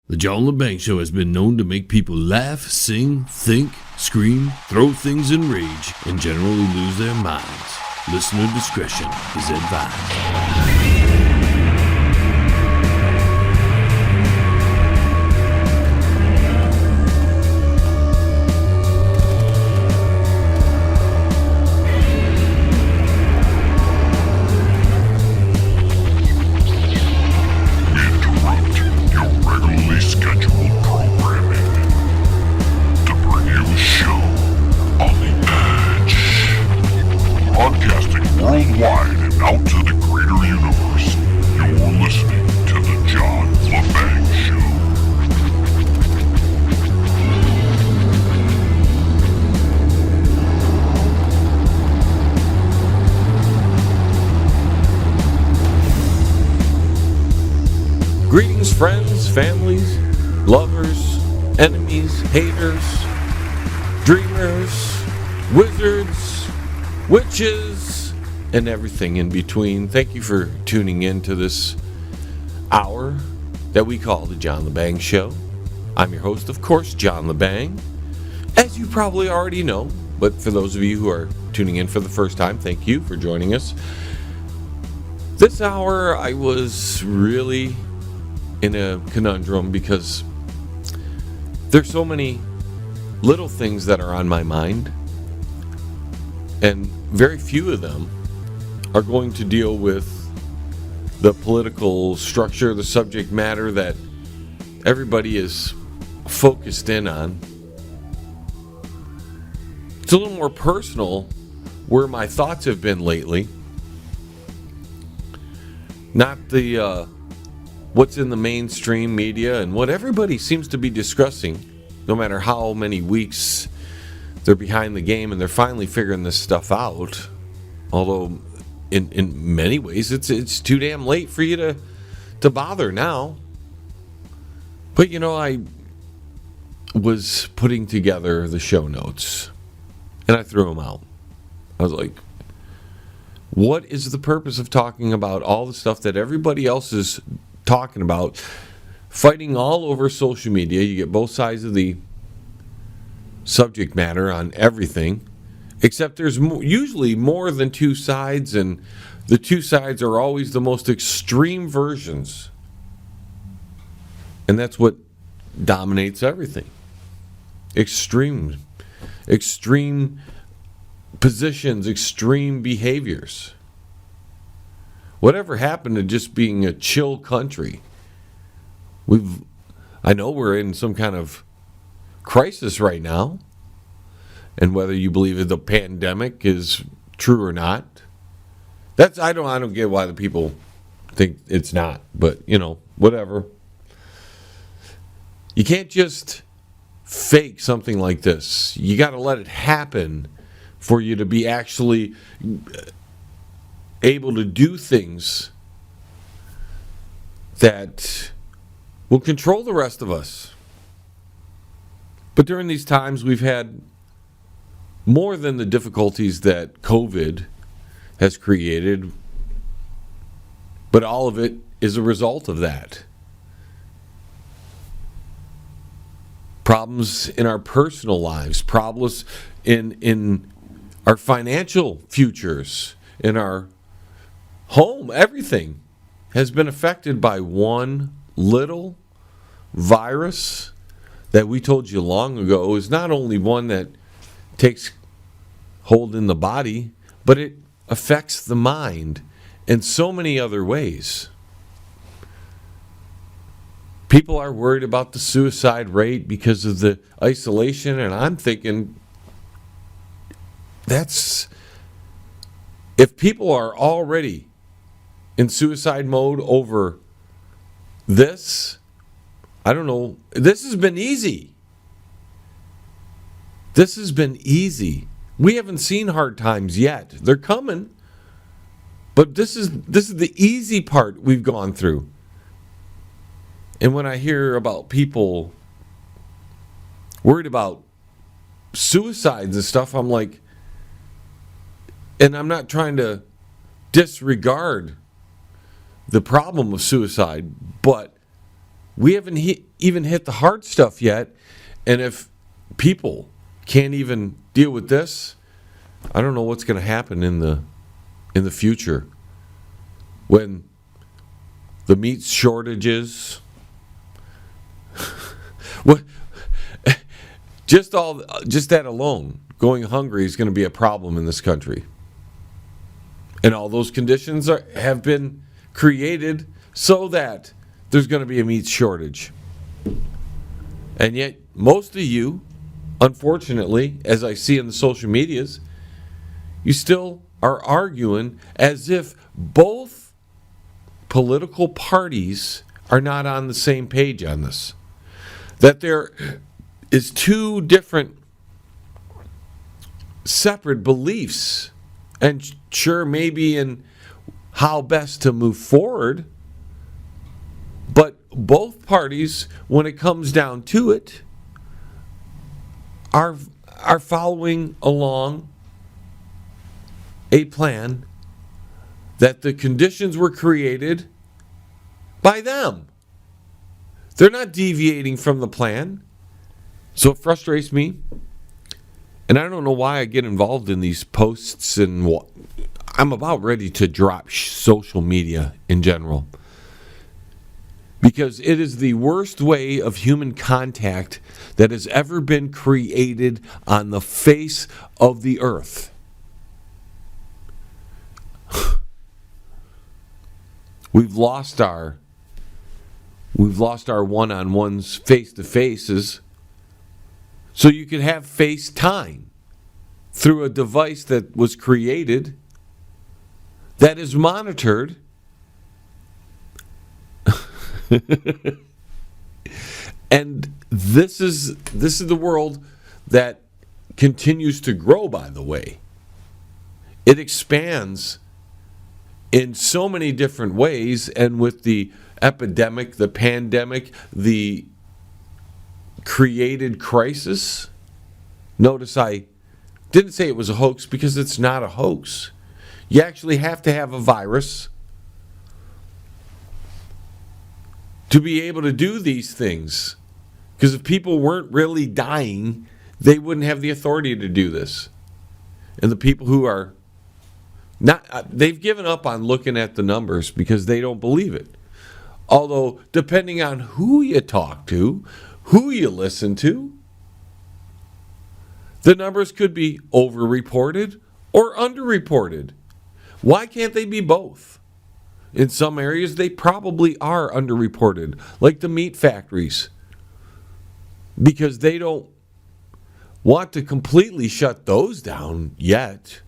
The John Lebang Show has been known to make people laugh, sing, think, scream, throw things in rage, and generally lose their minds. Listener discretion is advised. Worldwide and out to the greater universe, you're listening to the John Lebang Show. Greetings, friends, families, lovers, enemies, haters, dreamers, wizards, witches, and everything in between. Thank you for tuning in to this hour that we call the John Lebang Show. I'm your host, of course, John Lebang, as you probably already know, but for those of you who are tuning in for the first time, thank you for joining us. This hour, I was really in a conundrum because there's so many little things that are on my mind, and very few of them are going to deal with the political structure, the subject matter that everybody is focused in on. It's a little more personal where my thoughts have been lately. Not the what's in the mainstream media and what everybody seems to be discussing, no matter how many weeks they're behind the game and they're finally figuring this stuff out. Although in many ways it's too damn late for you to bother now. But you know, I was putting together the show notes and I threw them out. I was like, what is the purpose of talking about all the stuff that everybody else is talking about, fighting all over social media? You get both sides of the subject matter on everything, except there's usually more than two sides, and the two sides are always the most extreme versions. And that's what dominates everything. Extreme positions, extreme behaviors. Whatever happened to just being a chill country? I know we're in some kind of crisis right now, and whether you believe the pandemic is true or not, I don't get why the people think it's not, but you know, whatever. You can't just fake something like this. You got to let it happen for you to be actually able to do things that will control the rest of us. But during these times, we've had more than the difficulties that COVID has created, but all of it is a result of that. Problems in our personal lives, problems in our financial futures, in our home, everything has been affected by one little virus that we told you long ago is not only one that takes hold in the body, but it affects the mind in so many other ways. People are worried about the suicide rate because of the isolation, and I'm thinking if people are already in suicide mode over this, I don't know. This has been easy. This has been easy. We haven't seen hard times yet. They're coming. But this is the easy part we've gone through. And when I hear about people worried about suicides and stuff, I'm like, and I'm not trying to disregard the problem of suicide, but we haven't even hit the hard stuff yet. And if people can't even deal with this, I don't know what's going to happen in the future when the meat shortages, what, just that alone, going hungry is going to be a problem in this country. And all those conditions have been created so that there's going to be a meat shortage. And yet, most of you, unfortunately, as I see in the social medias, you still are arguing as if both political parties are not on the same page on this. That there is two different separate beliefs, and sure, maybe in how best to move forward, but both parties, when it comes down to it, are following along a plan that the conditions were created by them. They're not deviating from the plan. So it frustrates me. And I don't know why I get involved in these posts, and I'm about ready to drop social media in general. Because it is the worst way of human contact that has ever been created on the face of the earth. We've lost our one-on-ones, face-to-faces, so you could have FaceTime through a device that was created, that is monitored, and this is the world that continues to grow, by the way. It expands in so many different ways, and with the epidemic, the pandemic, the created crisis. Notice I didn't say it was a hoax, because it's not a hoax. You actually have to have a virus to be able to do these things. Because if people weren't really dying, they wouldn't have the authority to do this. And the people who are not, they've given up on looking at the numbers because they don't believe it. Although, depending on who you talk to, who you listen to, the numbers could be overreported or underreported. Why can't they be both? In some areas, they probably are underreported, like the meat factories, because they don't want to completely shut those down yet.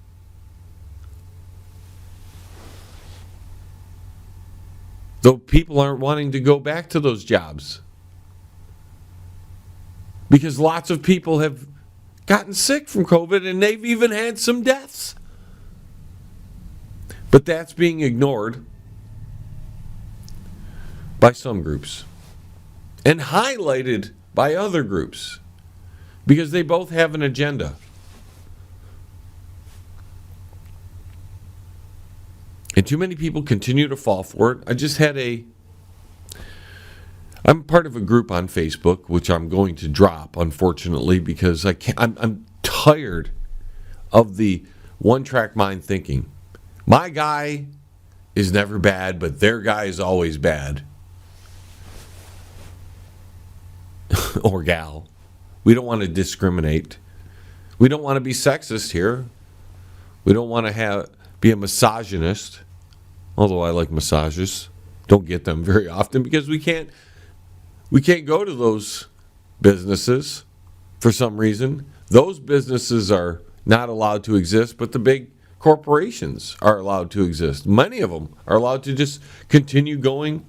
Though people aren't wanting to go back to those jobs, because lots of people have gotten sick from COVID, and they've even had some deaths. But that's being ignored by some groups and highlighted by other groups, because they both have an agenda. And too many people continue to fall for it. I'm part of a group on Facebook, which I'm going to drop, unfortunately, because I'm tired of the one-track mind thinking. My guy is never bad, but their guy is always bad. Or gal. We don't want to discriminate. We don't want to be sexist here. We don't want to be a misogynist. Although I like massages. Don't get them very often because we can't go to those businesses for some reason. Those businesses are not allowed to exist, but the big corporations are allowed to exist. Many of them are allowed to just continue going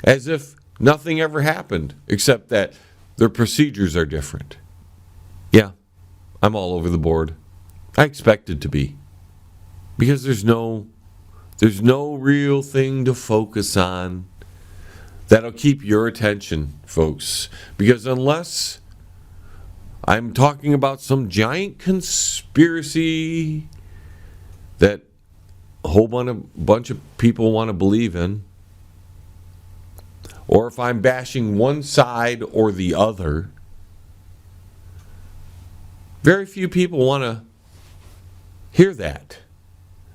as if nothing ever happened, except that their procedures are different. Yeah, I'm all over the board. I expected to be. Because there's no real thing to focus on that'll keep your attention, folks. Because unless I'm talking about some giant conspiracy that a whole bunch of people want to believe in, or if I'm bashing one side or the other, very few people want to hear that.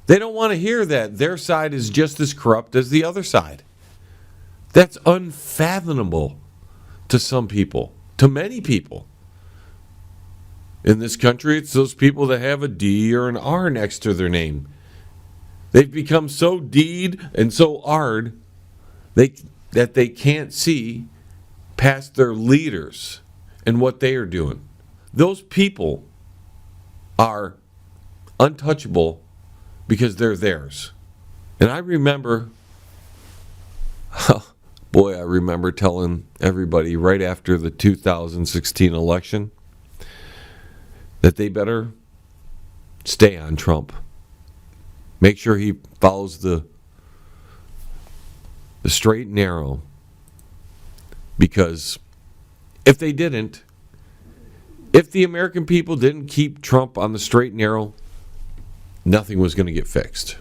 They don't want to hear that their side is just as corrupt as the other side. That's unfathomable to some people, to many people. In this country, it's those people that have a D or an R next to their name. They've become so D'd and so R'd that they can't see past their leaders and what they are doing. Those people are untouchable because they're theirs. And I remember, I remember telling everybody right after the 2016 election that they better stay on Trump. Make sure he follows the straight and narrow. Because if they didn't, if the American people didn't keep Trump on the straight and narrow, nothing was going to get fixed.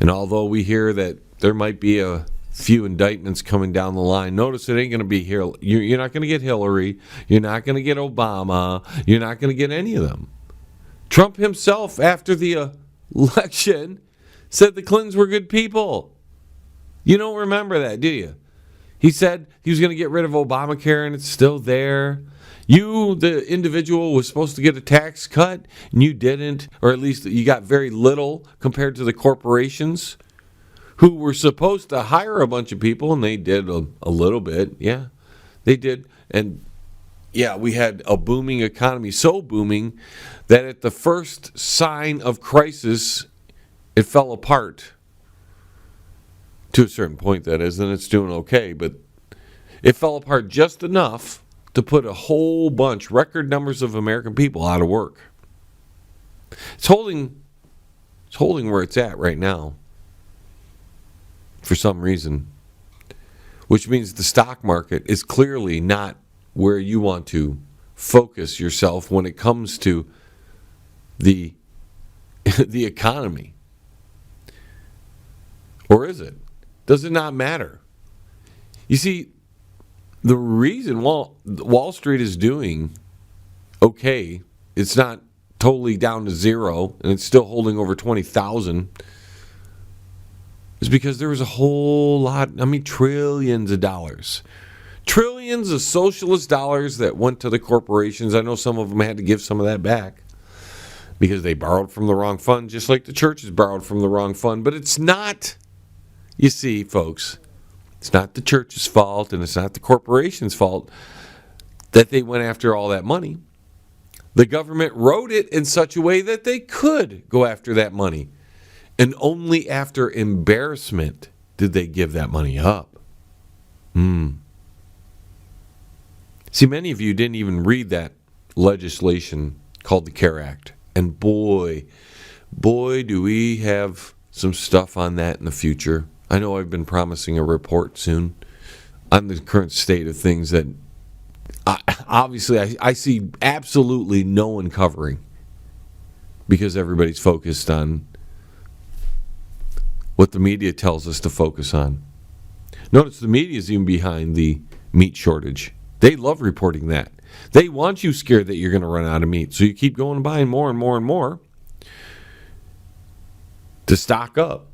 And although we hear that there might be a few indictments coming down the line, notice it ain't going to be here. You're not going to get Hillary. You're not going to get Obama. You're not going to get any of them. Trump himself, after the election, said the Clintons were good people. You don't remember that, do you? He said he was going to get rid of Obamacare, and it's still there. You, the individual, was supposed to get a tax cut, and you didn't, or at least you got very little compared to the corporations who were supposed to hire a bunch of people, and they did a little bit. Yeah, they did. And yeah, we had a booming economy, so booming that at the first sign of crisis, it fell apart. To a certain point, that is, and it's doing okay, but it fell apart just enough to put a whole bunch, record numbers of American people out of work. It's holding where it's at right now for some reason, which means the stock market is clearly not where you want to focus yourself when it comes to the economy. Or is it? Does it not matter? You see, the reason Wall Street is doing okay, it's not totally down to zero, and it's still holding over 20,000, is because there was a whole lot, trillions of dollars. Trillions of socialist dollars that went to the corporations. I know some of them had to give some of that back because they borrowed from the wrong fund, just like the churches borrowed from the wrong fund. But it's not, you see, folks, it's not the church's fault and it's not the corporation's fault that they went after all that money. The government wrote it in such a way that they could go after that money. And only after embarrassment did they give that money up. See, many of you didn't even read that legislation called the CARE Act. And boy, do we have some stuff on that in the future. I know I've been promising a report soon on the current state of things that I see absolutely no one covering because everybody's focused on what the media tells us to focus on. Notice the media is even behind the meat shortage. They love reporting that. They want you scared that you're going to run out of meat. So you keep going and buying more and more and more to stock up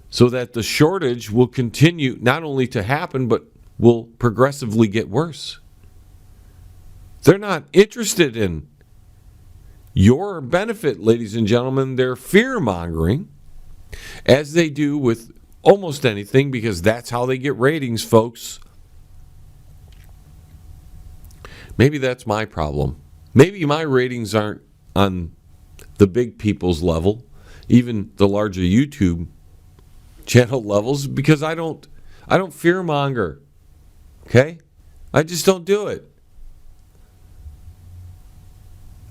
so that the shortage will continue not only to happen, but will progressively get worse. They're not interested in your benefit, ladies and gentlemen. They're fear-mongering, as they do with almost anything, because that's how they get ratings, folks. Maybe that's my problem. Maybe my ratings aren't on the big people's level, even the larger YouTube channel levels, because I don't fear-monger. Okay? I just don't do it.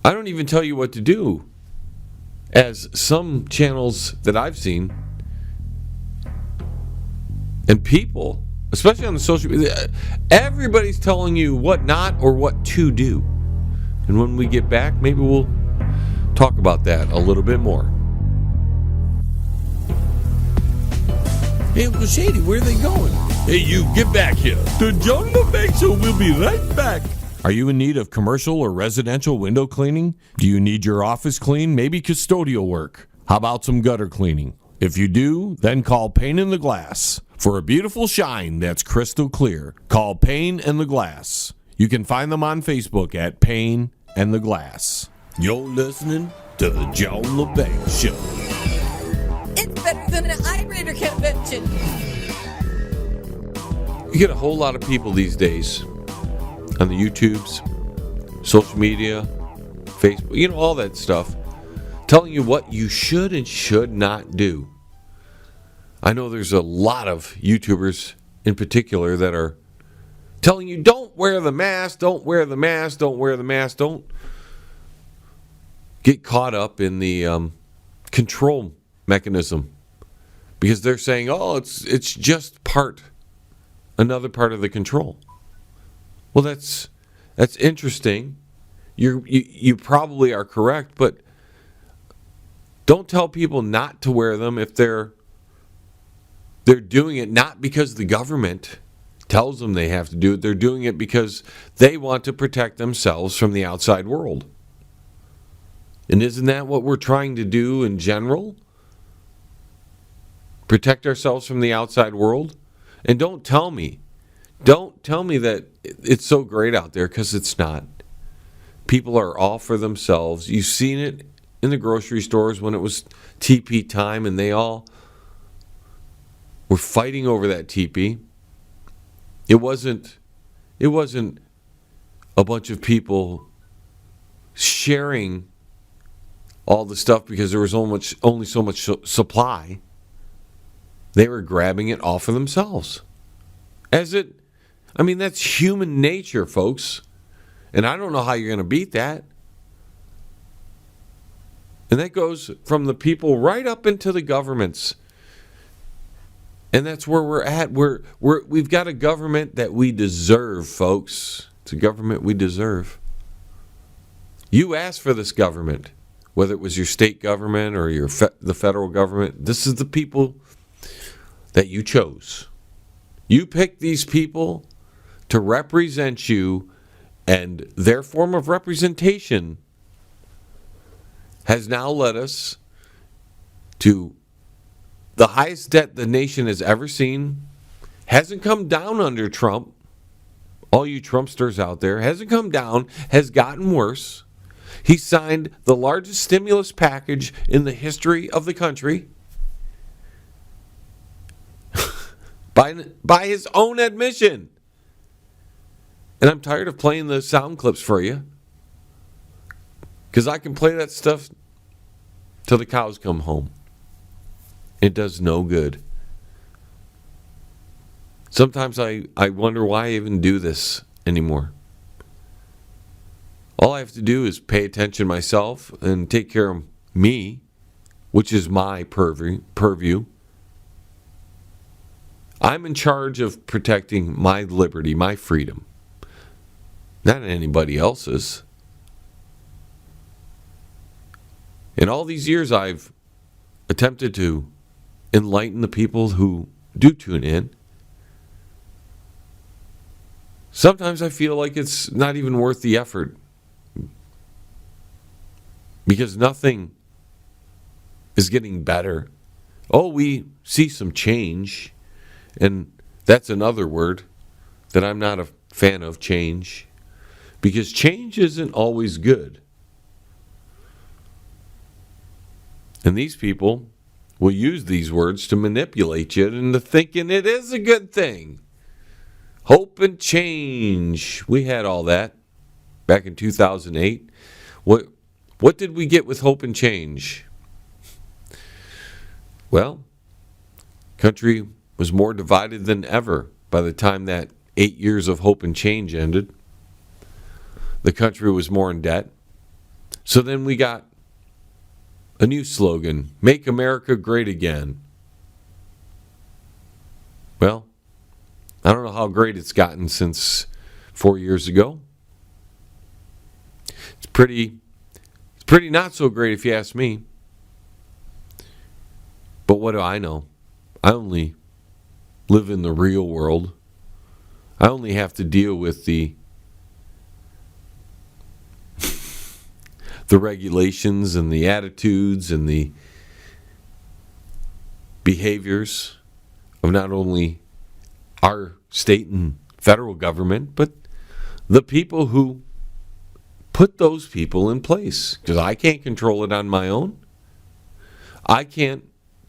I don't even tell you what to do, as some channels that I've seen and people, especially on the social media, everybody's telling you what not or what to do. And when we get back, maybe we'll talk about that a little bit more. Hey, Uncle Shady, where are they going? Hey, you, get back here. The John Lebang Show will be right back. Are you in need of commercial or residential window cleaning? Do you need your office cleaned? Maybe custodial work? How about some gutter cleaning? If you do, then call Pane in the Glass. For a beautiful shine that's crystal clear, call Pane and the Glass. You can find them on Facebook at Pane and the Glass. You're listening to the John Lebang Show. It's better than an eye-brainer convention. You get a whole lot of people these days on the YouTubes, social media, Facebook, all that stuff, telling you what you should and should not do. I know there's a lot of YouTubers in particular that are telling you, don't wear the mask, don't wear the mask, don't wear the mask, don't get caught up in the control mechanism, because they're saying, oh, it's just another part of the control. Well, that's interesting. You probably are correct, but don't tell people not to wear them if they're doing it not because the government tells them they have to do it. They're doing it because they want to protect themselves from the outside world. And isn't that what we're trying to do in general? Protect ourselves from the outside world? And don't tell me that it's so great out there, because it's not. People are all for themselves. You've seen it in the grocery stores when it was teepee time, and they all were fighting over that teepee. It wasn't a bunch of people sharing all the stuff because there was only so much supply. They were grabbing it all for themselves. That's human nature, folks. And I don't know how you're going to beat that. And that goes from the people right up into the governments. And that's where we're at. We've got a government that we deserve, folks. It's a government we deserve. You asked for this government, whether it was your state government or the federal government. This is the people that you chose. You picked these people to represent you, and their form of representation has now led us to the highest debt the nation has ever seen. Hasn't come down under Trump. All you Trumpsters out there, hasn't come down, has gotten worse. He signed the largest stimulus package in the history of the country. By his own admission. And I'm tired of playing the sound clips for you, because I can play that stuff till the cows come home. It does no good. Sometimes I wonder why I even do this anymore. All I have to do is pay attention myself and take care of me, which is my purview. I'm in charge of protecting my liberty, my freedom, not anybody else's. In all these years, I've attempted to enlighten the people who do tune in. Sometimes I feel like it's not even worth the effort, because nothing is getting better. Oh, we see some change. And that's another word that I'm not a fan of, change. Because change isn't always good. And these people will use these words to manipulate you into thinking it is a good thing. Hope and change. We had all that back in 2008. What did we get with hope and change? Well, country was more divided than ever by the time that 8 years of hope and change ended. The country was more in debt. So then we got a new slogan, Make America Great Again. Well, I don't know how great it's gotten since 4 years ago. It's pretty not so great if you ask me. But what do I know? I only live in the real world. I only have to deal with the regulations and the attitudes and the behaviors of not only our state and federal government, but the people who put those people in place. Because I can't control it on my own. I can't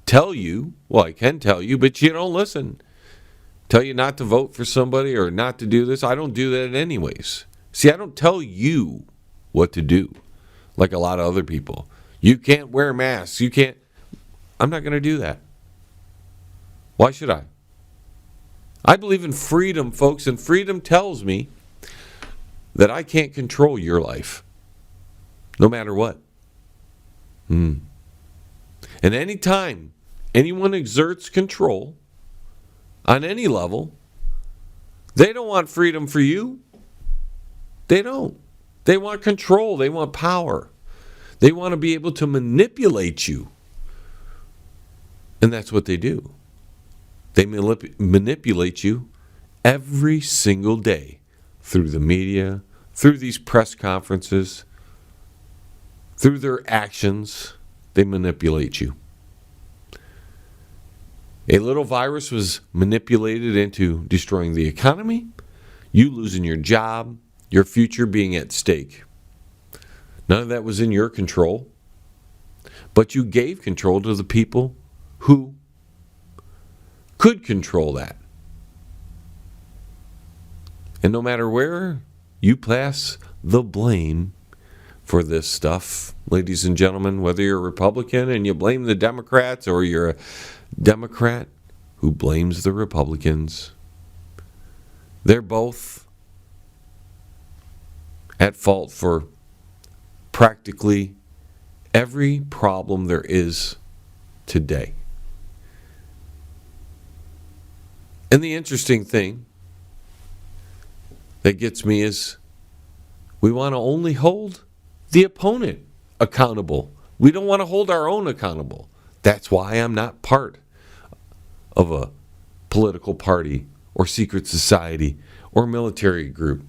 tell you, well, I can tell you, but you don't listen. Tell you not to vote for somebody or not to do this. I don't do that anyways. See, I don't tell you what to do like a lot of other people. You can't wear masks. You can't. I'm not going to do that. Why should I? I believe in freedom, folks, and freedom tells me that I can't control your life, no matter what. And anytime anyone exerts control on any level, they don't want freedom for you. They don't. They want control. They want power. They want to be able to manipulate you. And that's what they do. They manipulate you every single day through the media, through these press conferences, through their actions. They manipulate you. A little virus was manipulated into destroying the economy, you losing your job, your future being at stake. None of that was in your control, but you gave control to the people who could control that. And no matter where you place the blame for this stuff, ladies and gentlemen, whether you're a Republican and you blame the Democrats or you're a Democrat who blames the Republicans, they're both at fault for practically every problem there is today. And the interesting thing that gets me is we want to only hold the opponent accountable. We don't want to hold our own accountable. That's why I'm not part of a political party or secret society or military group.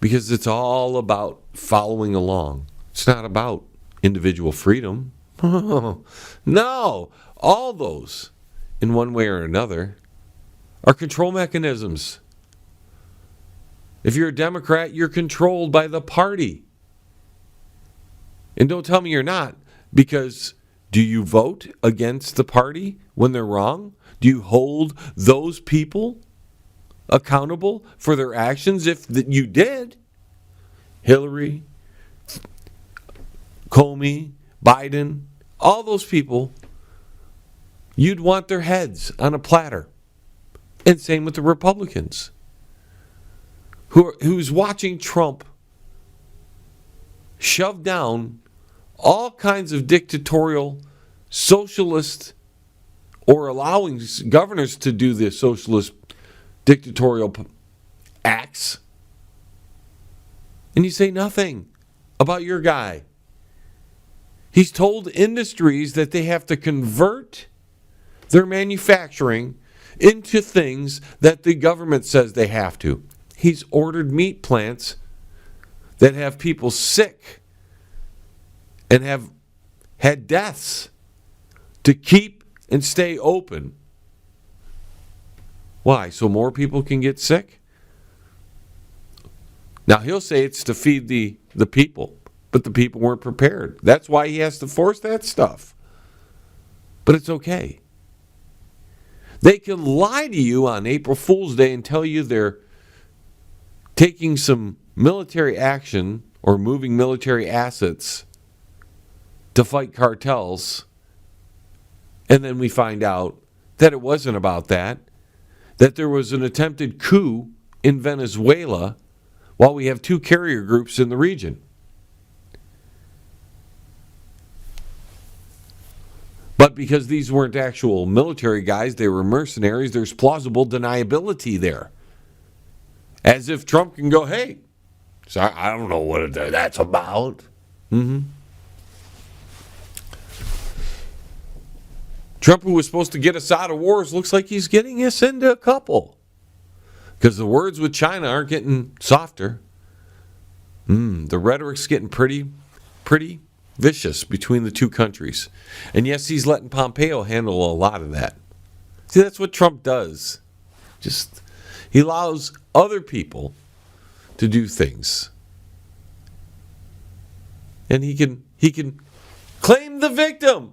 Because it's all about following along. It's not about individual freedom. No, all those, in one way or another, are control mechanisms. If you're a Democrat, you're controlled by the party. And don't tell me you're not, because do you vote against the party when they're wrong? Do you hold those people accountable for their actions? If you did, Hillary, Comey, Biden, all those people, you'd want their heads on a platter. And same with the Republicans, who's watching Trump shove down all kinds of dictatorial, socialist, or allowing governors to do the socialist, dictatorial acts. And you say nothing about your guy. He's told industries that they have to convert their manufacturing into things that the government says they have to. He's ordered meat plants that have people sick and have had deaths to keep and stay open. Why? So more people can get sick? Now, he'll say it's to feed the people, but the people weren't prepared. That's why he has to force that stuff. But it's okay. They can lie to you on April Fool's Day and tell you they're taking some military action or moving military assets to fight cartels, and then we find out that it wasn't about that there was an attempted coup in Venezuela while we have two carrier groups in the region. But because these weren't actual military guys, they were mercenaries, there's plausible deniability there. As if Trump can go, hey, so I don't know what that's about. Trump, who was supposed to get us out of wars, looks like he's getting us into a couple. Because the words with China aren't getting softer. The rhetoric's getting pretty vicious between the two countries. And yes, he's letting Pompeo handle a lot of that. See, that's what Trump does. He allows other people to do things. And he can claim the victim.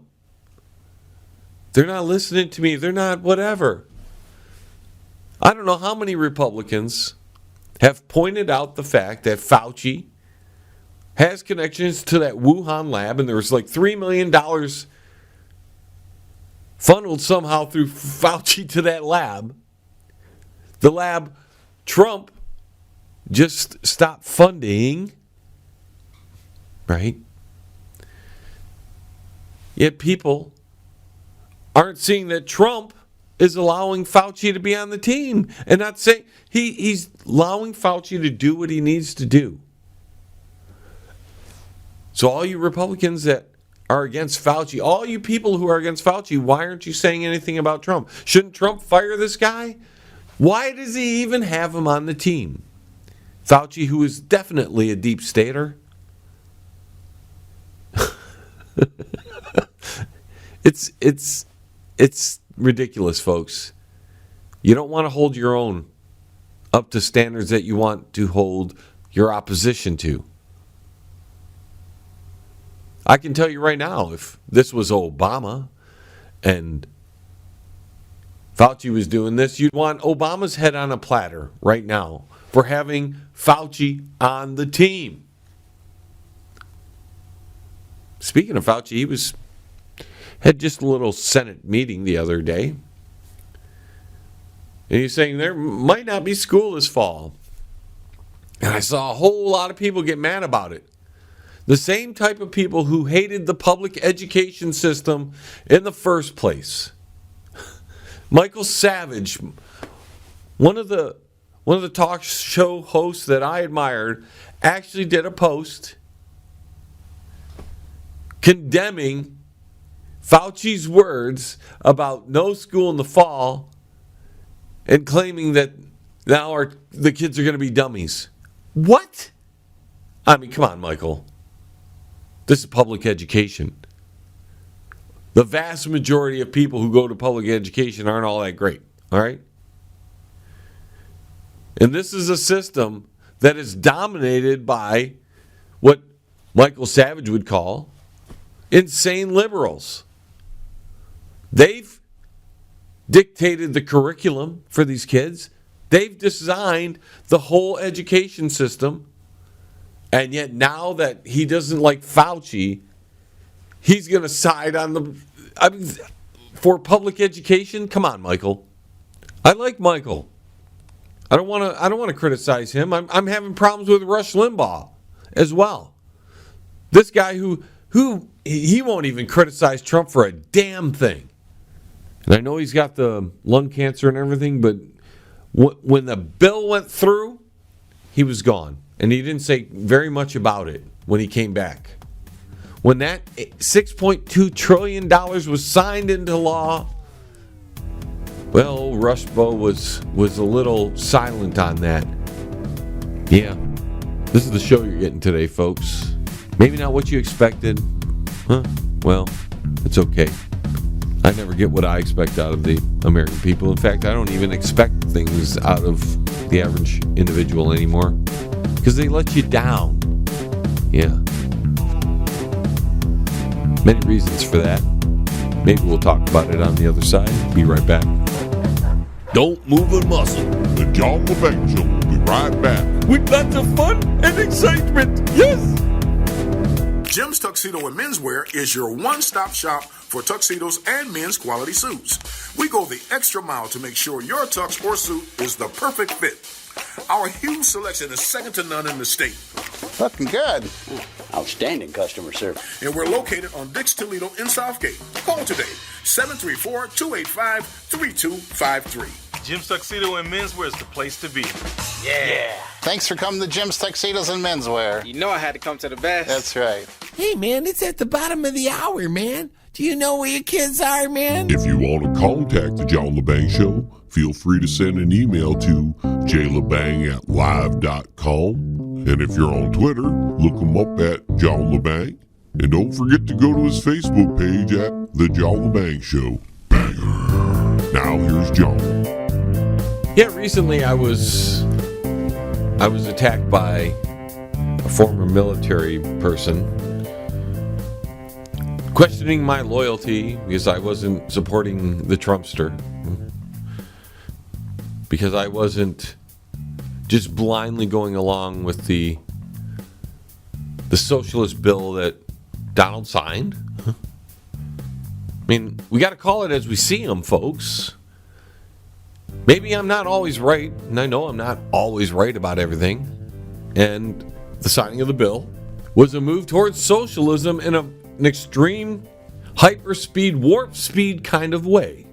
They're not listening to me. They're not whatever. I don't know how many Republicans have pointed out the fact that Fauci has connections to that Wuhan lab, and there was like $3 million funneled somehow through Fauci to that lab. The lab Trump just stopped funding, right? Yet people aren't seeing that Trump is allowing Fauci to be on the team and not saying he's allowing Fauci to do what he needs to do. So all you Republicans that are against Fauci, all you people who are against Fauci, why aren't you saying anything about Trump? Shouldn't Trump fire this guy? Why does he even have him on the team? Fauci, who is definitely a deep stater. It's ridiculous, folks. You don't want to hold your own up to standards that you want to hold your opposition to. I can tell you right now, if this was Obama and Fauci was doing this, you'd want Obama's head on a platter right now for having Fauci on the team. Speaking of Fauci, he had just a little Senate meeting the other day. And he's saying there might not be school this fall. And I saw a whole lot of people get mad about it. The same type of people who hated the public education system in the first place. Michael Savage, one of the talk show hosts that I admired, actually did a post condemning Fauci's words about no school in the fall and claiming that now the kids are going to be dummies. What? I mean, come on, Michael. This is public education. The vast majority of people who go to public education aren't all that great, all right? And this is a system that is dominated by what Michael Savage would call insane liberals. They've dictated the curriculum for these kids. They've designed the whole education system. And yet now that he doesn't like Fauci, he's going to side on for public education. Come on, Michael. I like Michael. I don't want to criticize him. I'm having problems with Rush Limbaugh as well. This guy who he won't even criticize Trump for a damn thing. And I know he's got the lung cancer and everything, but when the bill went through, he was gone. And he didn't say very much about it when he came back. When that $6.2 trillion was signed into law, well, Rushbo was a little silent on that. Yeah, this is the show you're getting today, folks. Maybe not what you expected. Huh? Well, it's okay. I never get what I expect out of the American people. In fact, I don't even expect things out of the average individual anymore because they let you down. Yeah. Many reasons for that. Maybe we'll talk about it on the other side. Be right back. Don't move a muscle. The John Lebang Show will be right back. With lots of fun and excitement. Yes. Jim's Tuxedo and Menswear is your one-stop shop for tuxedos and men's quality suits. We go the extra mile to make sure your tux or suit is the perfect fit. Our huge selection is second to none in the state. Looking good. Outstanding customer service. And we're located on Dix Toledo in Southgate. Call today, 734-285-3253. Jim's Tuxedo and Menswear is the place to be. Yeah. Thanks for coming to Jim's Tuxedos and Menswear. You know I had to come to the best. That's right. Hey, man, it's at the bottom of the hour, man. Do you know where your kids are, man? If you want to contact the John Lebang Show, feel free to send an email to jlebang@live.com. And if you're on Twitter, look him up at John Lebang. And don't forget to go to his Facebook page at The John Lebang Show. Banger. Now here's John. Yeah, recently I was attacked by a former military person questioning my loyalty because I wasn't supporting the Trumpster. Because I wasn't just blindly going along with the socialist bill that Donald signed. I mean, we got to call it as we see them, folks. Maybe I'm not always right, and I know I'm not always right about everything. And the signing of the bill was a move towards socialism in an extreme hyperspeed, warp speed kind of way,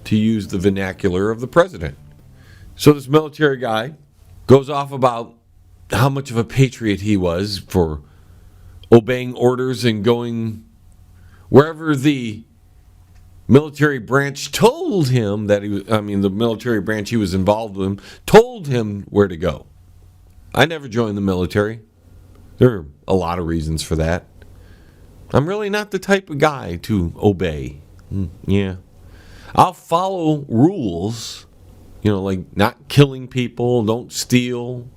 to use the vernacular of the president. So this military guy goes off about how much of a patriot he was for obeying orders and going wherever the military branch told him that the military branch he was involved with told him where to go. I never joined the military. There are a lot of reasons for that. I'm really not the type of guy to obey. Yeah. I'll follow rules, like not killing people, don't steal.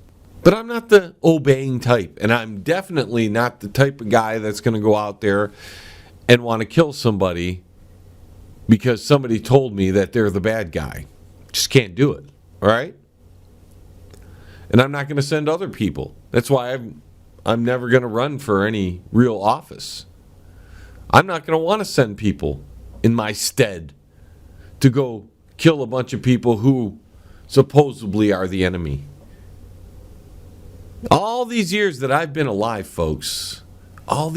But I'm not the obeying type. And I'm definitely not the type of guy that's going to go out there and want to kill somebody because somebody told me that they're the bad guy. Just can't do it. All right? And I'm not going to send other people. That's why I'm never going to run for any real office. I'm not going to want to send people in my stead to go kill a bunch of people who supposedly are the enemy. All these years that I've been alive, folks, not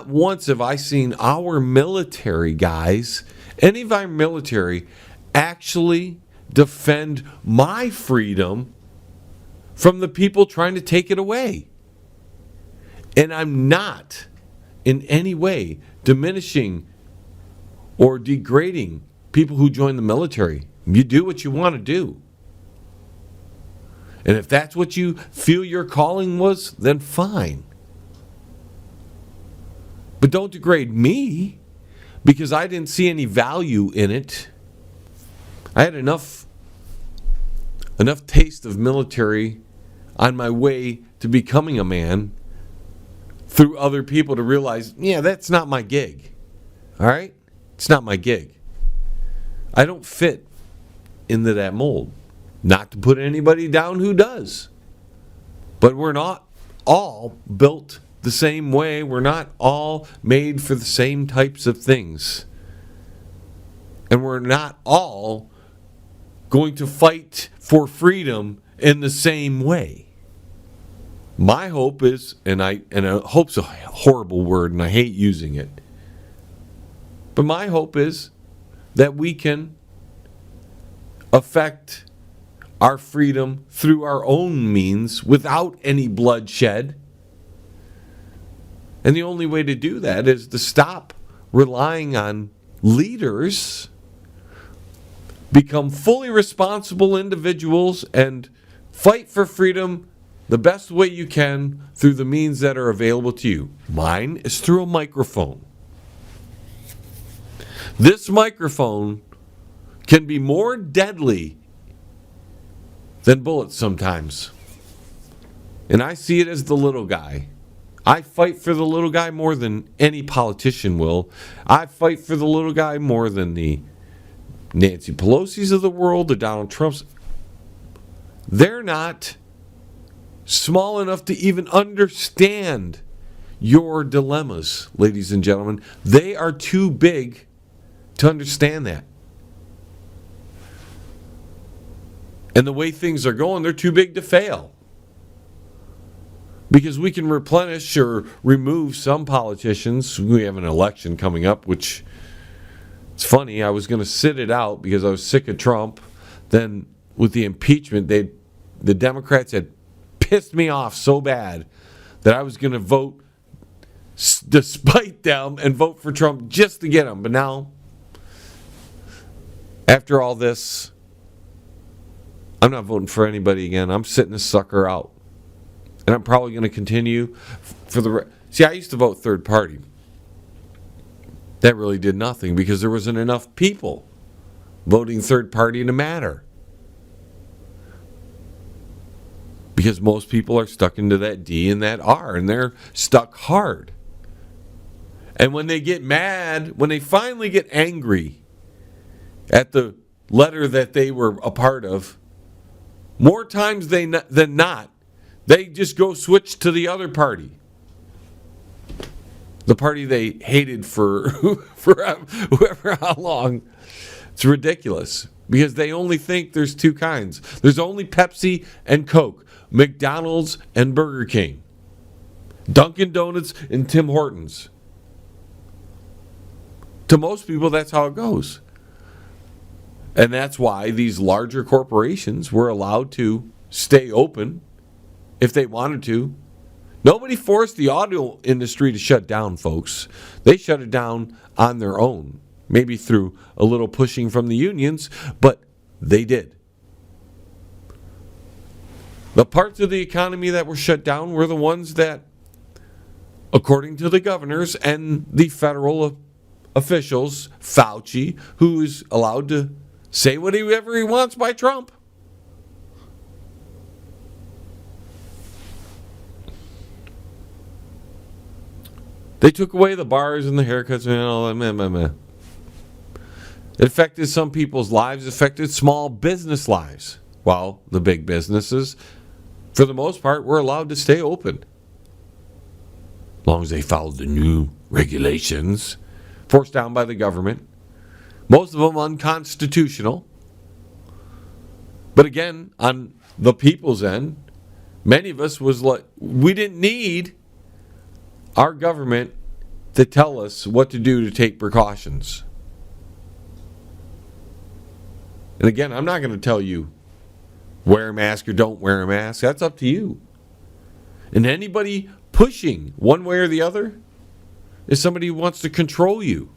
once have I seen our military guys, any of our military, actually defend my freedom from the people trying to take it away. And I'm not in any way diminishing or degrading people who join the military. You do what you want to do. And if that's what you feel your calling was, then fine. But don't degrade me because I didn't see any value in it. I had enough taste of military on my way to becoming a man through other people to realize, yeah, that's not my gig. All right? It's not my gig. I don't fit into that mold. Not to put anybody down who does. But we're not all built the same way. We're not all made for the same types of things. And we're not all going to fight for freedom in the same way. My hope is, and hope's a horrible word and I hate using it, but my hope is that we can affect our freedom through our own means without any bloodshed. And the only way to do that is to stop relying on leaders, become fully responsible individuals, and fight for freedom the best way you can through the means that are available to you. Mine is through a microphone. This microphone can be more deadly than bullets sometimes. And I see it as the little guy. I fight for the little guy more than any politician will. I fight for the little guy more than the Nancy Pelosi's of the world, the Donald Trumps. They're not small enough to even understand your dilemmas, ladies and gentlemen. They are too big to understand that. And the way things are going, they're too big to fail. Because we can replenish or remove some politicians. We have an election coming up, which, it's funny, I was going to sit it out because I was sick of Trump. Then with the impeachment, the Democrats had pissed me off so bad that I was going to vote despite them and vote for Trump just to get him. But now, after all this, I'm not voting for anybody again. I'm sitting this sucker out. And I'm probably going to continue for the See, I used to vote third party. That really did nothing because there wasn't enough people voting third party to matter. Because most people are stuck into that D and that R, and they're stuck hard. And when they get mad, when they finally get angry at the letter that they were a part of, more times than not, they just go switch to the other party. The party they hated for whoever how long. It's ridiculous because they only think there's two kinds. There's only Pepsi and Coke, McDonald's and Burger King, Dunkin' Donuts and Tim Hortons. To most people, that's how it goes. And that's why these larger corporations were allowed to stay open if they wanted to. Nobody forced the audio industry to shut down, folks. They shut it down on their own, maybe through a little pushing from the unions, but they did. The parts of the economy that were shut down were the ones that, according to the governors and the federal officials, Fauci, who is allowed to say whatever he wants by Trump. They took away the bars and the haircuts and all that. It affected some people's lives. It affected small business lives. While the big businesses, for the most part, were allowed to stay open. As long as they followed the new regulations forced down by the government. Most of them unconstitutional. But again, on the people's end, many of us was like, we didn't need our government to tell us what to do to take precautions. And again, I'm not going to tell you wear a mask or don't wear a mask. That's up to you. And anybody pushing one way or the other is somebody who wants to control you.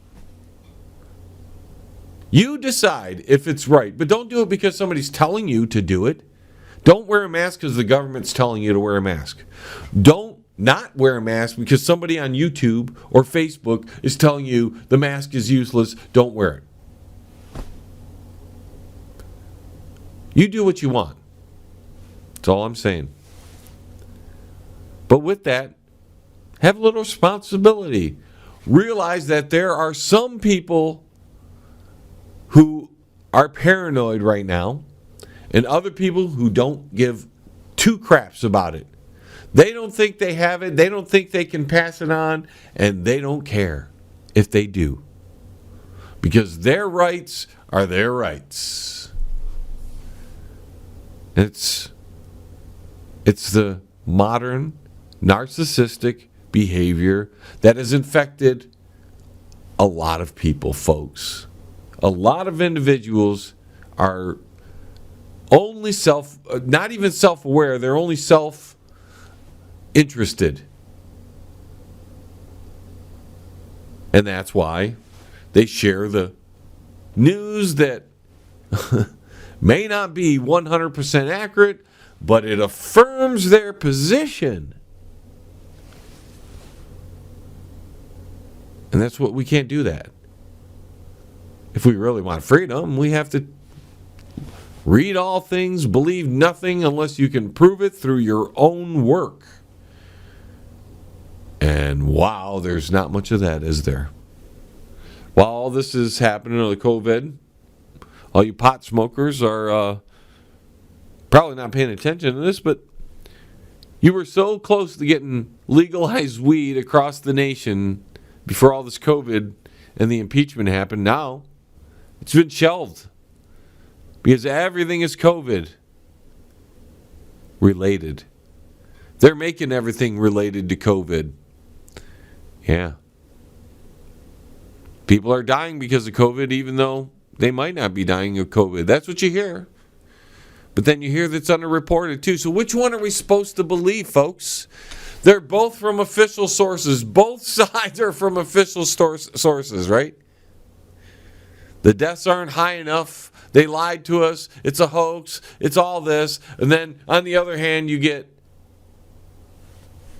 You decide if it's right, but don't do it because somebody's telling you to do it. Don't wear a mask because the government's telling you to wear a mask. Don't not wear a mask because somebody on YouTube or Facebook is telling you the mask is useless. Don't wear it. You do what you want. That's all I'm saying. But with that, have a little responsibility. Realize that there are some people who are paranoid right now and other people who don't give two craps about it. They don't think they have it. They don't think they can pass it on. And they don't care if they do. Because their rights are their rights. It's the modern narcissistic behavior that has infected a lot of people, folks. A lot of individuals are only not even self-aware, they're only self-interested. And that's why they share the news that may not be 100% accurate, but it affirms their position. And that's what we can't do that. If we really want freedom, we have to read all things, believe nothing unless you can prove it through your own work. And wow, there's not much of that, is there? While all this is happening with COVID, all you pot smokers are probably not paying attention to this, but you were so close to getting legalized weed across the nation before all this COVID and the impeachment happened. Now, it's been shelved because everything is COVID related. They're making everything related to COVID. Yeah. People are dying because of COVID, even though they might not be dying of COVID. That's what you hear. But then you hear that's underreported too. So which one are we supposed to believe, folks? They're both from official sources. Both sides are from official sources, right? The deaths aren't high enough. They lied to us. It's a hoax. It's all this. And then on the other hand, you get,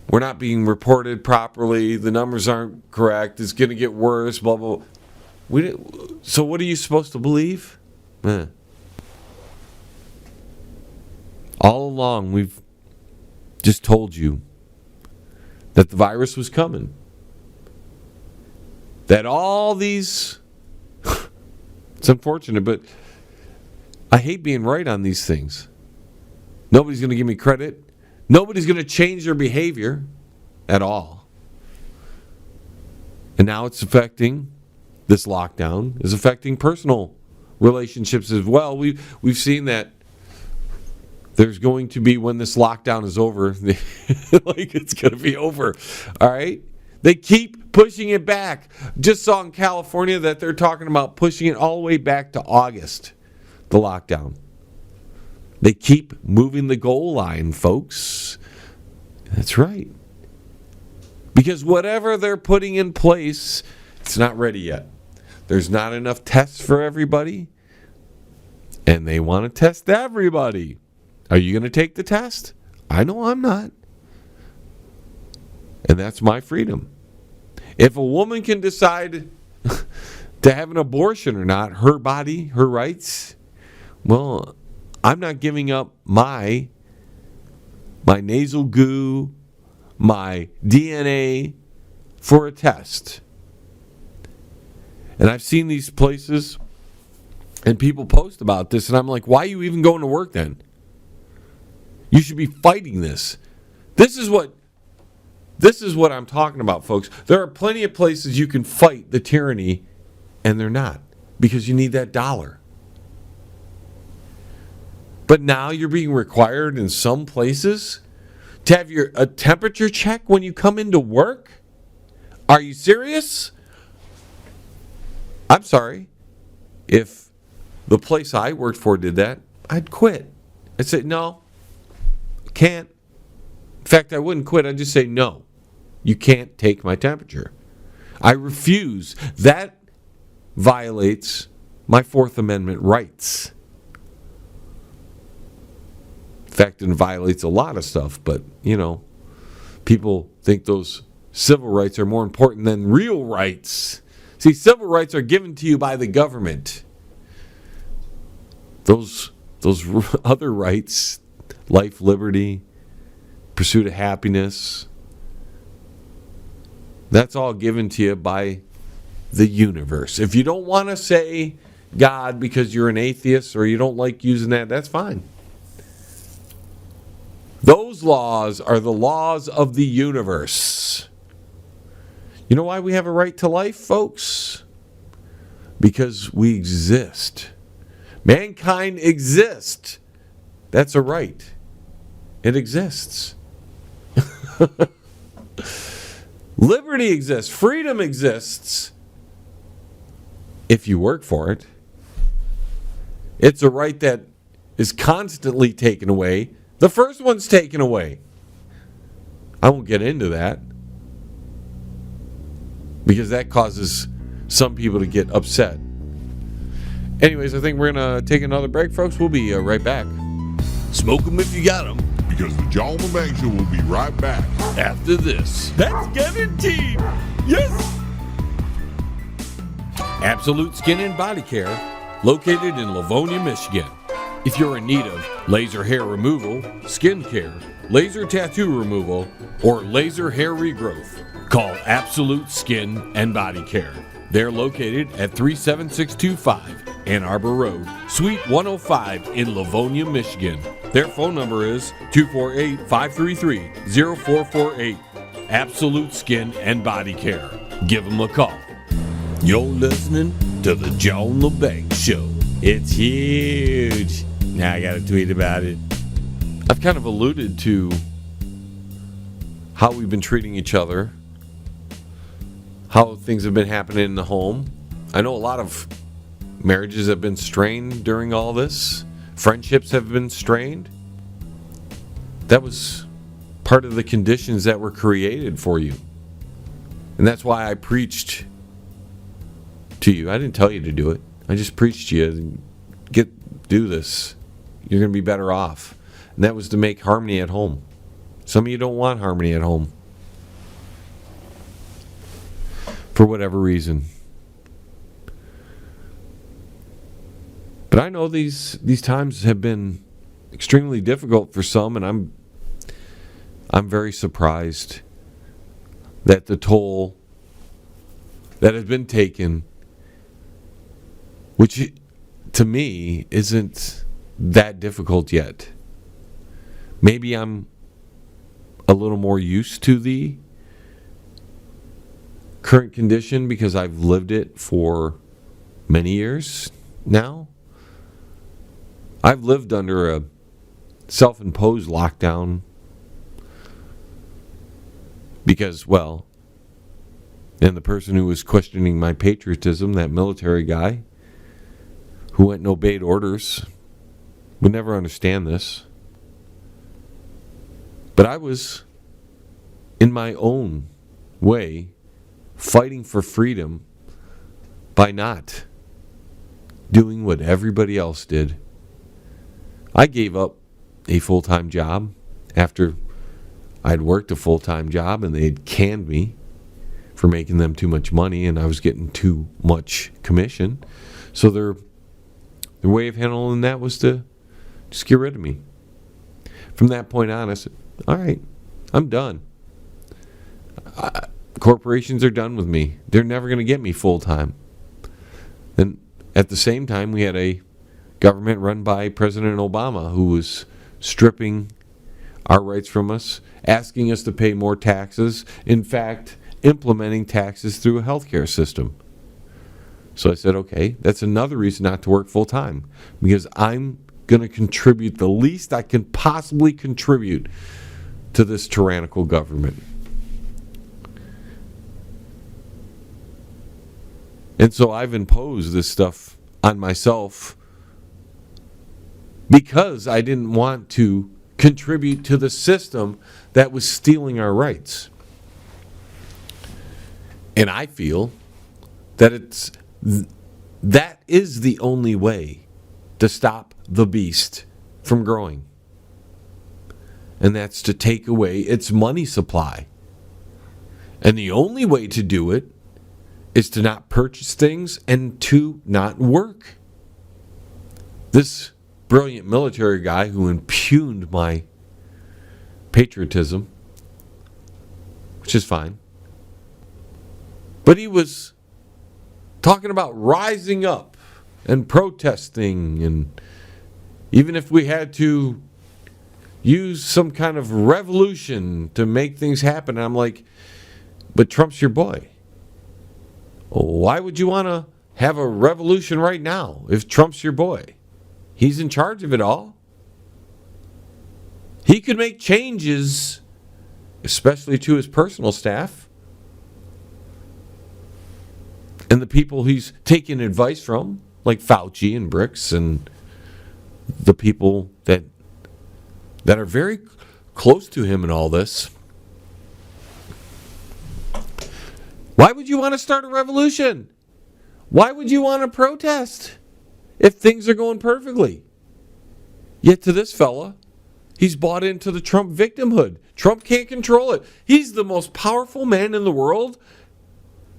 we're not being reported properly. The numbers aren't correct. It's going to get worse, blah, blah, blah. So what are you supposed to believe? All along, we've just told you that the virus was coming. That all these... It's unfortunate, but I hate being right on these things. Nobody's going to give me credit. Nobody's going to change their behavior at all. And now it's affecting, this lockdown is affecting personal relationships as well. We've seen that there's going to be, when this lockdown is over, like it's going to be over, all right? They keep pushing it back. Just saw in California that they're talking about pushing it all the way back to August, the lockdown. They keep moving the goal line, folks. That's right. Because whatever they're putting in place, it's not ready yet. There's not enough tests for everybody, and they want to test everybody. Are you going to take the test? I know I'm not. And that's my freedom. If a woman can decide to have an abortion or not, her body, her rights, well, I'm not giving up my nasal goo, my DNA for a test. And I've seen these places and people post about this, and I'm like, why are you even going to work then? You should be fighting this. This is what I'm talking about, folks. There are plenty of places you can fight the tyranny, and they're not, because you need that dollar. But now you're being required in some places to have a temperature check when you come into work? Are you serious? I'm sorry. If the place I worked for did that, I'd quit. I'd say, no, can't. In fact, I wouldn't quit. I'd just say, no, you can't take my temperature. I refuse. That violates my Fourth Amendment rights. In fact, it violates a lot of stuff, but, people think those civil rights are more important than real rights. See, civil rights are given to you by the government. Those other rights, life, liberty, pursuit of happiness, that's all given to you by the universe. If you don't want to say God because you're an atheist or you don't like using that, that's fine. Those laws are the laws of the universe. You know why we have a right to life, folks? Because we exist. Mankind exists. That's a right. It exists. Liberty exists. Freedom exists. If you work for it. It's a right that is constantly taken away. The first one's taken away. I won't get into that, because that causes some people to get upset. Anyways, I think we're going to take another break, folks. We'll be right back. Smoke 'em if you got 'em. Because the John Lebang Show will be right back. After this. That's guaranteed. Yes. Absolute Skin and Body Care, located in Livonia, Michigan. If you're in need of laser hair removal, skin care, laser tattoo removal, or laser hair regrowth, call Absolute Skin and Body Care. They're located at 37625 Ann Arbor Road, Suite 105 in Livonia, Michigan. Their phone number is 248-533-0448. Absolute Skin and Body Care. Give them a call. You're listening to the John Lebang Show. It's huge. Now I got to tweet about it. I've kind of alluded to how we've been treating each other, how things have been happening in the home. I know a lot of marriages have been strained during all this. Friendships have been strained. That was part of the conditions that were created for you. And that's why I preached to you. I didn't tell you to do it. I just preached to you. Do this. You're going to be better off. And that was to make harmony at home. Some of you don't want harmony at home. For whatever reason. But I know these times have been extremely difficult for some, and I'm very surprised that the toll that has been taken, which to me isn't that difficult yet. Maybe I'm a little more used to the current condition because I've lived it for many years now. I've lived under a self-imposed lockdown because, well, and the person who was questioning my patriotism, that military guy who went and obeyed orders, would never understand this. But I was, in my own way, fighting for freedom by not doing what everybody else did. I gave up a full-time job after I'd worked a full-time job and they'd canned me for making them too much money and I was getting too much commission. So their way of handling that was to just get rid of me. From that point on, I said, all right, I'm done. Corporations are done with me. They're never going to get me full-time. And at the same time, we had a government run by President Obama who was stripping our rights from us, asking us to pay more taxes, in fact, implementing taxes through a healthcare system. So I said, okay, that's another reason not to work full-time, because I'm going to contribute the least I can possibly contribute to this tyrannical government. And so I've imposed this stuff on myself because I didn't want to contribute to the system that was stealing our rights. And I feel that that is the only way to stop the beast from growing. And that's to take away its money supply. And the only way to do it is to not purchase things and to not work. This brilliant military guy who impugned my patriotism, which is fine, but he was talking about rising up and protesting, and even if we had to use some kind of revolution to make things happen, I'm like, but Trump's your boy. Why would you want to have a revolution right now if Trump's your boy? He's in charge of it all. He could make changes, especially to his personal staff and the people he's taking advice from, like Fauci and Bricks and the people that are very close to him in all this. Why would you want to start a revolution? Why would you want to protest if things are going perfectly? Yet to this fella, he's bought into the Trump victimhood. Trump can't control it. He's the most powerful man in the world,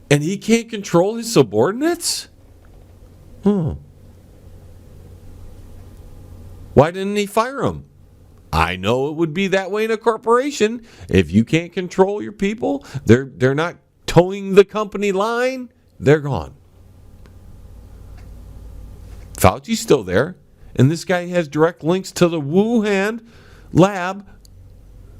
and he can't control his subordinates? Why didn't he fire him? I know it would be that way in a corporation. If you can't control your people, they're not towing the company line, they're gone. Fauci's still there, and this guy has direct links to the Wuhan lab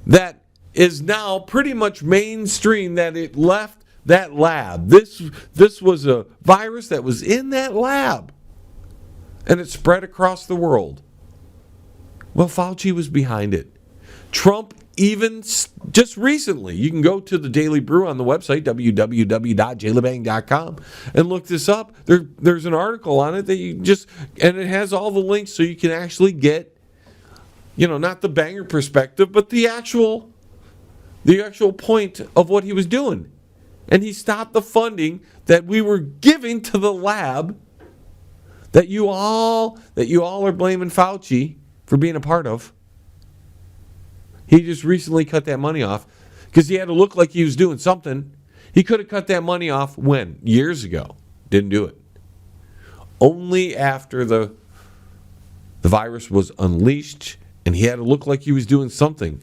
that is now pretty much mainstream, that it left that lab. This was a virus that was in that lab, and it spread across the world. Well, Fauci was behind it. Trump, even just recently, you can go to the Daily Brew on the website, www.jlebang.com, and look this up. There's an article on it that and it has all the links so you can actually get, not the banger perspective, but the actual the actual point of what he was doing. And he stopped the funding that we were giving to the lab that you all are blaming Fauci for being a part of. He just recently cut that money off because he had to look like he was doing something. He could have cut that money off when? Years ago. Didn't do it. Only after the virus was unleashed and he had to look like he was doing something.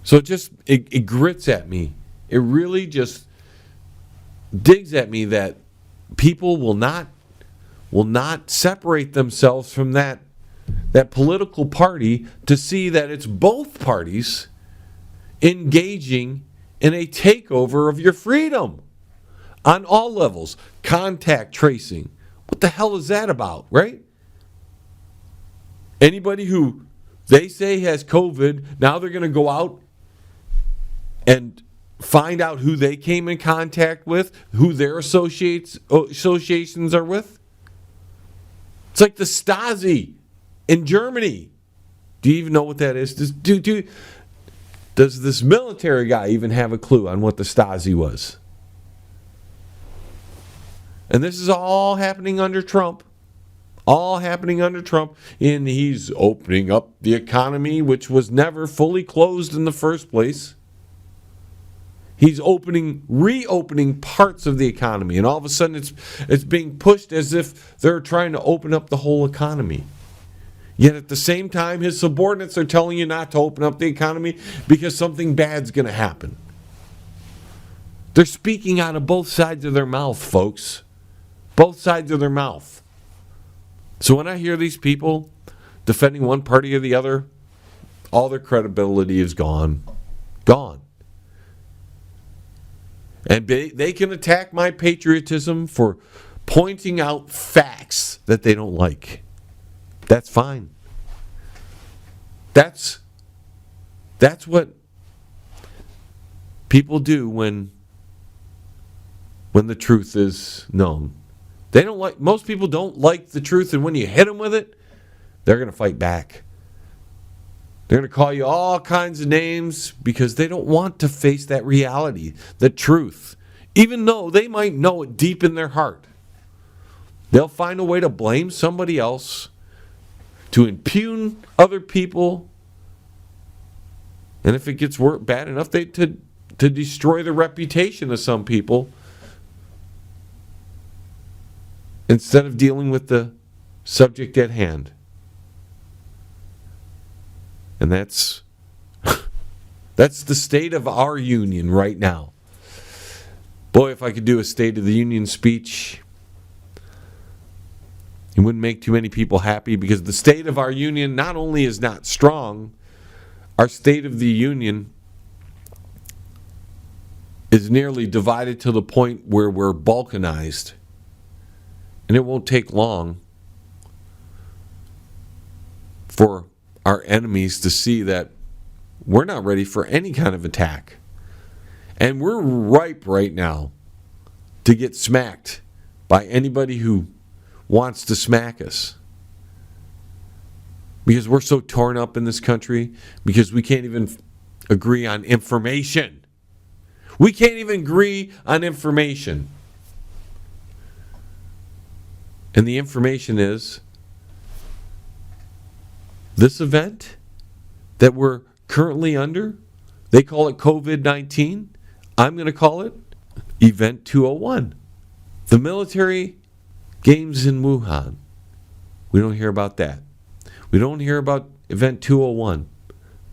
So it grits at me. It really just digs at me that people will not separate themselves from that political party to see that it's both parties engaging in a takeover of your freedom on all levels. Contact tracing. What the hell is that about, right? Anybody who they say has COVID, now they're going to go out and find out who they came in contact with, who their associations are with. It's like the Stasi in Germany. Do you even know what that is? Does this military guy even have a clue on what the Stasi was? And this is all happening under Trump. All happening under Trump. And he's opening up the economy, which was never fully closed in the first place. He's reopening parts of the economy. And all of a sudden it's being pushed as if they're trying to open up the whole economy. Yet at the same time, his subordinates are telling you not to open up the economy because something bad's going to happen. They're speaking out of both sides of their mouth, folks. Both sides of their mouth. So when I hear these people defending one party or the other, all their credibility is gone. Gone. And they can attack my patriotism for pointing out facts that they don't like. That's fine. That's what people do when the truth is known. Most people don't like the truth, and when you hit them with it, they're going to fight back. They're going to call you all kinds of names because they don't want to face that reality, the truth, even though they might know it deep in their heart. They'll find a way to blame somebody else, to impugn other people, and if it gets bad enough, to destroy the reputation of some people instead of dealing with the subject at hand. And that's the state of our union right now. Boy, if I could do a State of the Union speech, it wouldn't make too many people happy because the state of our union not only is not strong, our State of the Union is nearly divided to the point where we're balkanized. And it won't take long for our enemies to see that we're not ready for any kind of attack. And we're ripe right now to get smacked by anybody who wants to smack us. Because we're so torn up in this country, because we can't even agree on information. We can't even agree on information. And the information is this event that we're currently under, they call it COVID-19. I'm going to call it Event 201. The military games in Wuhan. We don't hear about that. We don't hear about Event 201.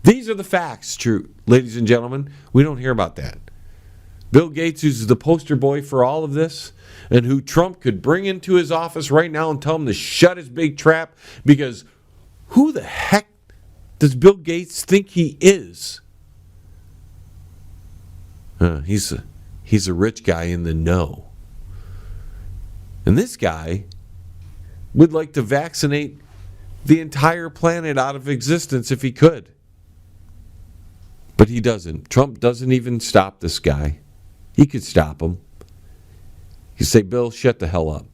These are the facts, true, ladies and gentlemen. We don't hear about that. Bill Gates, who's the poster boy for all of this, and who Trump could bring into his office right now and tell him to shut his big trap, because who the heck does Bill Gates think he is? He's a rich guy in the know. And this guy would like to vaccinate the entire planet out of existence if he could. But he doesn't. Trump doesn't even stop this guy. He could stop him. You say, Bill, shut the hell up.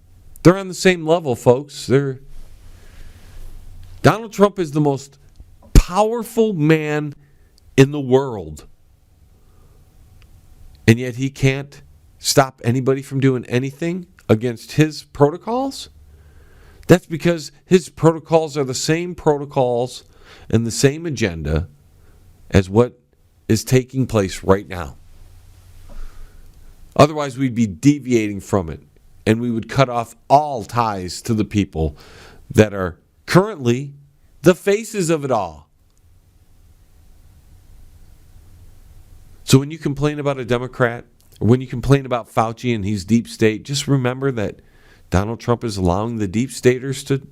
They're on the same level, folks. Donald Trump is the most powerful man in the world. And yet he can't stop anybody from doing anything against his protocols? That's because his protocols are the same protocols and the same agenda as what is taking place right now. Otherwise, we'd be deviating from it, and we would cut off all ties to the people that are currently the faces of it all. So when you complain about a Democrat, or when you complain about Fauci and he's deep state, just remember that Donald Trump is allowing the deep staters to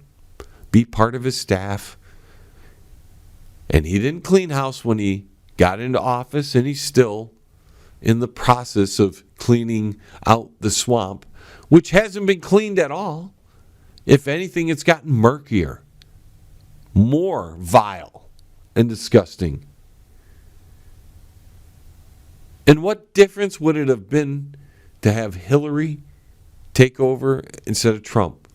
be part of his staff. And he didn't clean house when he got into office, and he's still in the process of cleaning out the swamp, which hasn't been cleaned at all. If anything, it's gotten murkier, more vile and disgusting. And what difference would it have been to have Hillary take over instead of Trump?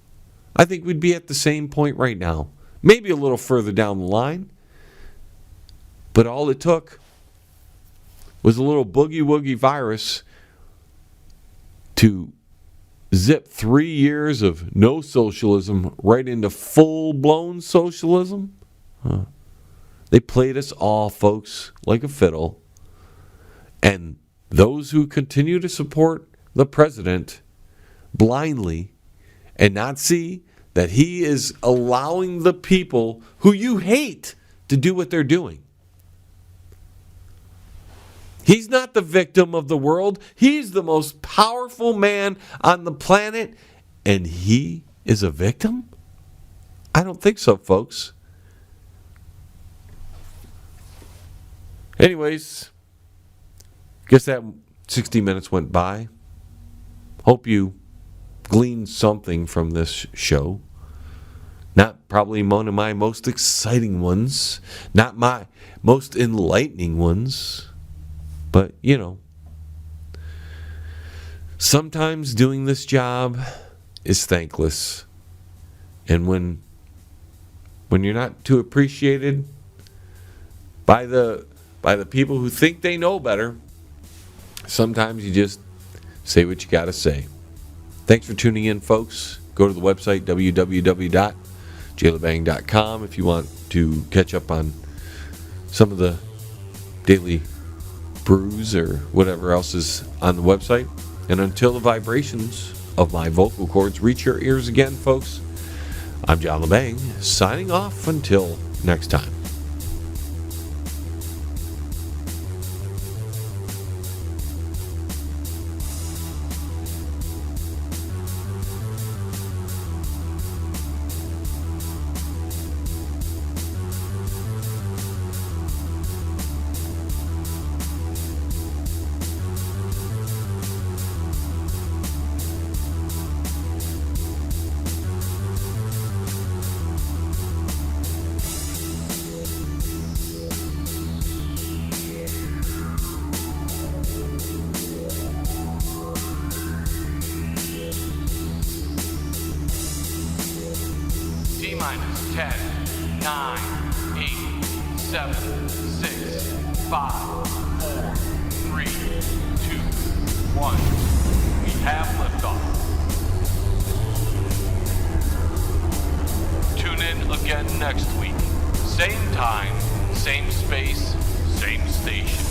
I think we'd be at the same point right now, maybe a little further down the line. But all it took was a little boogie woogie virus to zip 3 years of no socialism right into full-blown socialism. They played us all, folks, like a fiddle. And those who continue to support the president blindly and not see that he is allowing the people who you hate to do what they're doing. He's not the victim of the world. He's the most powerful man on the planet, and he is a victim? I don't think so, folks. Anyways, guess that 60 minutes went by. Hope you gleaned something from this show. Not probably one of my most exciting ones. Not my most enlightening ones. But, you know, sometimes doing this job is thankless. And when you're not too appreciated by the people who think they know better, sometimes you just say what you got to say. Thanks for tuning in, folks. Go to the website, www.jlebang.com, if you want to catch up on some of the daily brews or whatever else is on the website. And until the vibrations of my vocal cords reach your ears again, folks, I'm John Lebang, signing off until next time. T-minus 10, 9, 8, 7, 6, 5, 4, 3, 2, 1. We have liftoff. Tune in again next week. Same time, same space, same station.